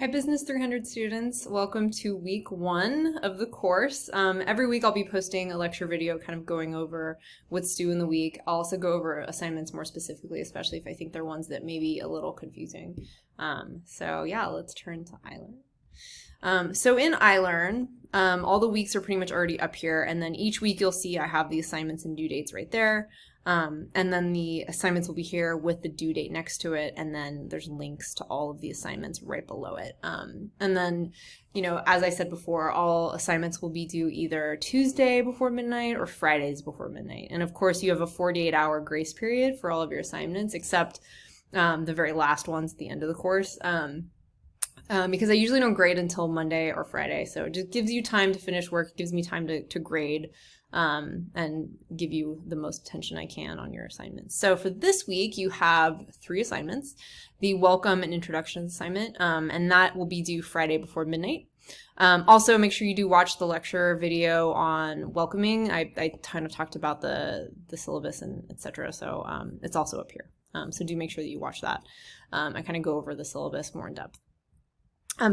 Hi Business 300 students, welcome to week 1 of the course. Every week I'll be posting a lecture video kind of going over what's due in the week. I'll also go over assignments more specifically, especially if I think they're ones that may be a little confusing. So yeah, let's turn to iLearn. So in iLearn, all the weeks are pretty much already up here, and then each week you'll see I have the assignments and due dates right there. And then the assignments will be here with the due date next to it, and then there's links to all of the assignments right below it. And then, as I said before, all assignments will be due either Tuesday before midnight or Fridays before midnight. And of course, you have a 48-hour grace period for all of your assignments, except the very last ones at the end of the course. Because I usually don't grade until Monday or Friday, so it just gives you time to finish work, it gives me time to grade, and give you the most attention I can on your assignments. So for this week, you have 3 assignments. The welcome and introduction assignment, and that will be due Friday before midnight. Also, make sure you do watch the lecture video on welcoming. I kind of talked about the syllabus and etc. So it's also up here. So do make sure that you watch that. I kind of go over the syllabus more in depth.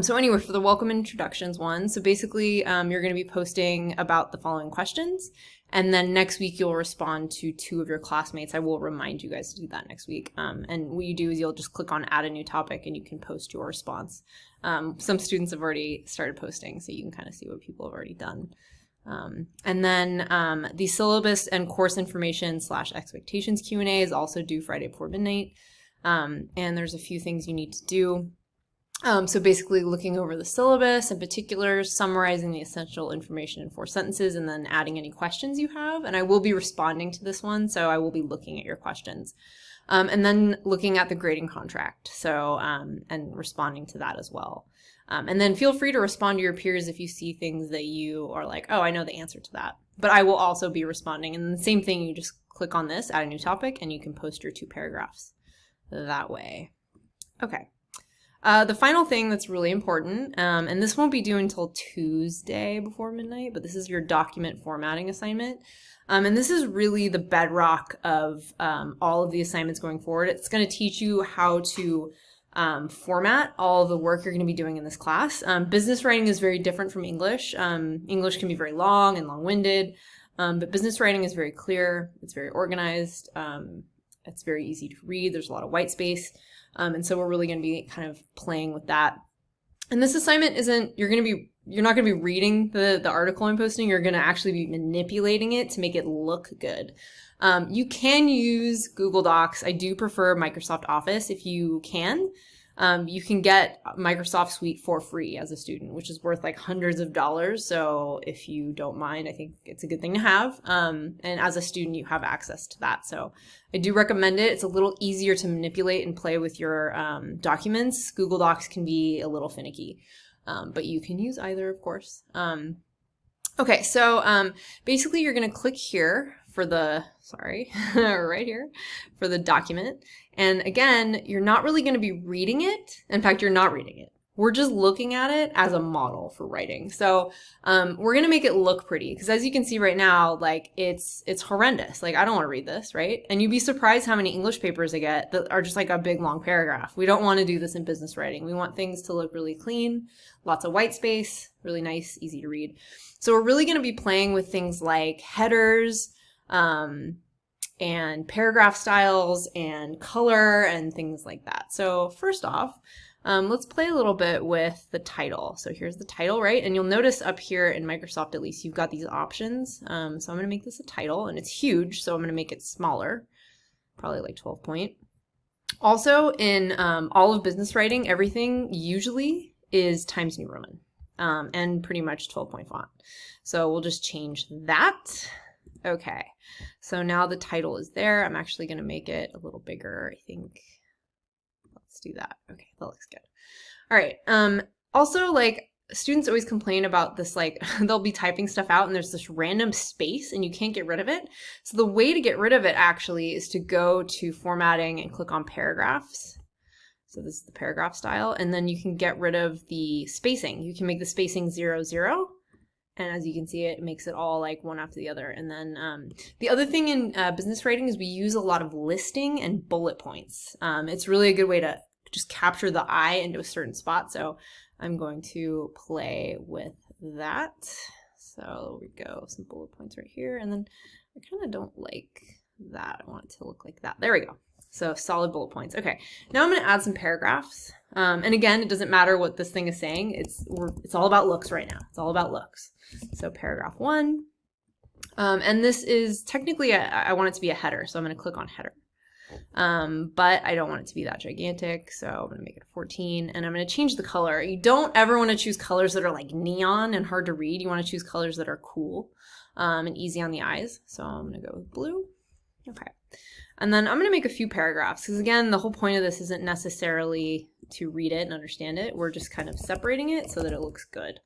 So anyway, for the welcome introductions one, so basically you're going to be posting about the following questions, and then next week you'll respond to 2 of your classmates. I will remind you guys to do that next week. And what you do is you'll just click on add a new topic and you can post your response. Some students have already started posting, so you can kind of see what people have already done. And then the syllabus and course information / expectations Q&A is also due Friday before midnight. And there's a few things you need to do. So basically looking over the syllabus in particular, summarizing the essential information in 4 sentences, and then adding any questions you have. And I will be responding to this one, so I will be looking at your questions. And then looking at the grading contract, so and responding to that as well. And then feel free to respond to your peers if you see things that you are like, oh, I know the answer to that. But I will also be responding. And the same thing, you just click on this, add a new topic, and you can post your 2 paragraphs that way. Okay. The final thing that's really important, and this won't be due until Tuesday before midnight, but this is your document formatting assignment. And this is really the bedrock of all of the assignments going forward. It's going to teach you how to format all of the work you're going to be doing in this class. Business writing is very different from English. English can be very long and long-winded, but business writing is very clear. It's very organized. It's very easy to read. There's a lot of white space. And so we're really going to be kind of playing with that. And this assignment you're not going to be reading the article I'm posting. You're going to actually be manipulating it to make it look good. You can use Google Docs. I do prefer Microsoft Office if you can. You can get Microsoft Suite for free as a student, which is worth like hundreds of dollars. So if you don't mind, I think it's a good thing to have. And as a student, you have access to that. So I do recommend it. It's a little easier to manipulate and play with your documents. Google Docs can be a little finicky, but you can use either, of course. Okay, so basically you're going to click here for the, right here, for the document. And again, you're not really going to be reading it. In fact, you're not reading it. We're just looking at it as a model for writing. So we're going to make it look pretty, because as you can see right now, like it's horrendous. Like I don't want to read this, right? And you'd be surprised how many English papers I get that are just like a big long paragraph. We don't want to do this in business writing. We want things to look really clean, lots of white space, really nice, easy to read. So we're really going to be playing with things like headers, and paragraph styles and color and things like that. So first off, let's play a little bit with the title. So here's the title, right? And you'll notice up here in Microsoft, at least, you've got these options. So I'm going to make this a title, and it's huge, so I'm going to make it smaller, probably like 12 point. Also, in all of business writing, everything usually is Times New Roman, and pretty much 12-point font. So we'll just change that. Okay, so now the title is there. I'm actually going to make it a little bigger, I think. Let's do that. Okay, that looks good. All right. Also, like, students always complain about this, like, they'll be typing stuff out and there's this random space and you can't get rid of it. So the way to get rid of it, actually, is to go to formatting and click on paragraphs. So this is the paragraph style. And then you can get rid of the spacing. You can make the spacing 0, 0. And as you can see, it makes it all like one after the other. And then the other thing in business writing is we use a lot of listing and bullet points. It's really a good way to just capture the eye into a certain spot. So I'm going to play with that. So we go, some bullet points right here, and then I kind of don't like that. I want it to look like that. There we go. So solid bullet points. Okay, now I'm going to add some paragraphs. And again, it doesn't matter what this thing is saying. It's all about looks right now. It's all about looks. So paragraph 1. And this is technically, I want it to be a header. So I'm going to click on header. But I don't want it to be that gigantic. So I'm going to make it 14 and I'm going to change the color. You don't ever want to choose colors that are like neon and hard to read. You want to choose colors that are cool and easy on the eyes. So I'm going to go with blue. Okay. And then I'm going to make a few paragraphs because again, the whole point of this isn't necessarily to read it and understand it. We're just kind of separating it so that it looks good.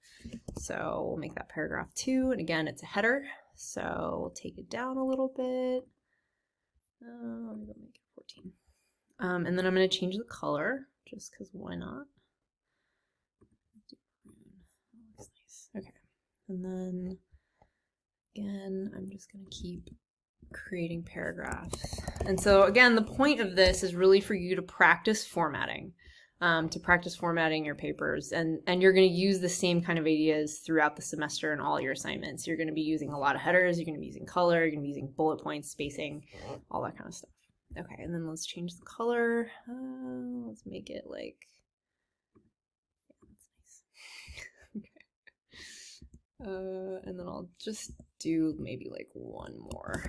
So we'll make that paragraph 2. And again, it's a header. So we'll take it down a little bit. I'm going to make it 14. And then I'm going to change the color just because why not? Looks nice. Okay. And then again, I'm just going to keep creating paragraphs. And so again, the point of this is really for you to practice formatting, your papers. And you're going to use the same kind of ideas throughout the semester and all your assignments. You're going to be using a lot of headers. You're going to be using color. You're going to be using bullet points, spacing, all that kind of stuff. Okay, and then let's change the color. Let's make it like, yeah, that's nice. Okay. And then I'll just do maybe like one more.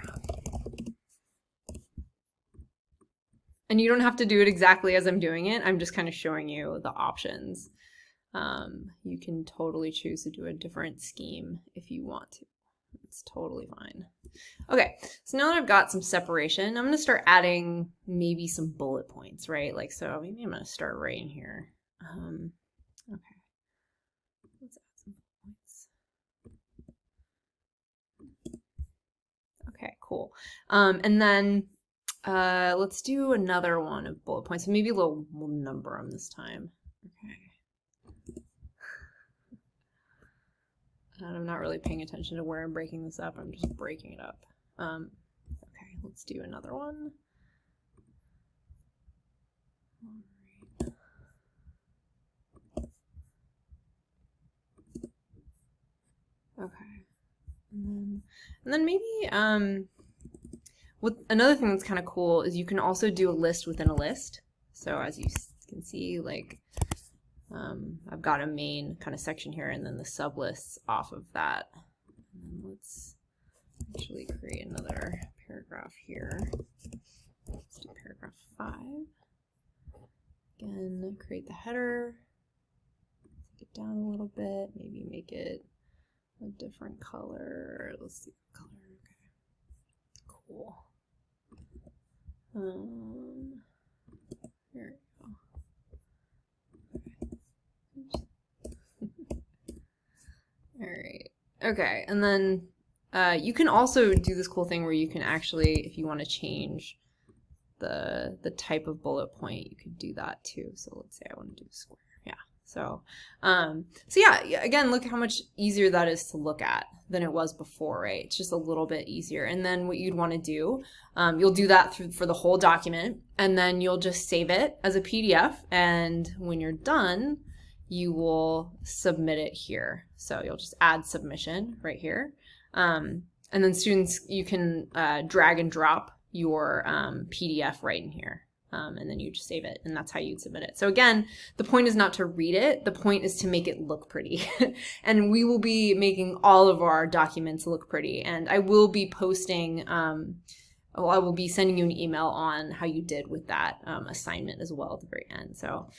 And you don't have to do it exactly as I'm doing it. I'm just kind of showing you the options. You can totally choose to do a different scheme if you want to. It's totally fine. Okay, so now that I've got some separation, I'm going to start adding maybe some bullet points, right? Like, so maybe I'm going to start right in here. Okay, let's add some bullet points. Okay, cool. And then let's do another one of bullet points. So maybe we'll number them this time. Okay. And I'm not really paying attention to where I'm breaking this up. I'm just breaking it up. Okay, let's do another one. Okay. And then maybe another thing that's kind of cool is you can also do a list within a list. So as you can see, like I've got a main kind of section here and then the sub lists off of that. And let's actually create another paragraph here. Let's do paragraph 5. Again, create the header, take it down a little bit, maybe make it a different color. Let's see the color. Okay. Cool. Here we go. All right. Okay, and then you can also do this cool thing where you can actually, if you want to change the type of bullet point, you could do that too. So let's say I want to do a square. Yeah. So yeah, again, look how much easier that is to look at than it was before, right? It's just a little bit easier. And then what you'd want to do, you'll do that for the whole document, and then you'll just save it as a PDF. And when you're done, you will submit it here. So you'll just add submission right here. And then students, you can drag and drop your PDF right in here. And then you just save it, and that's how you'd submit it. So again, the point is not to read it. The point is to make it look pretty. And we will be making all of our documents look pretty. And I will be posting, I will be sending you an email on how you did with that assignment as well at the very end. So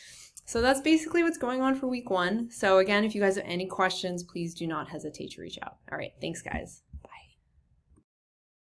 that's basically what's going on for week 1. So again, if you guys have any questions, please do not hesitate to reach out. All right, thanks guys.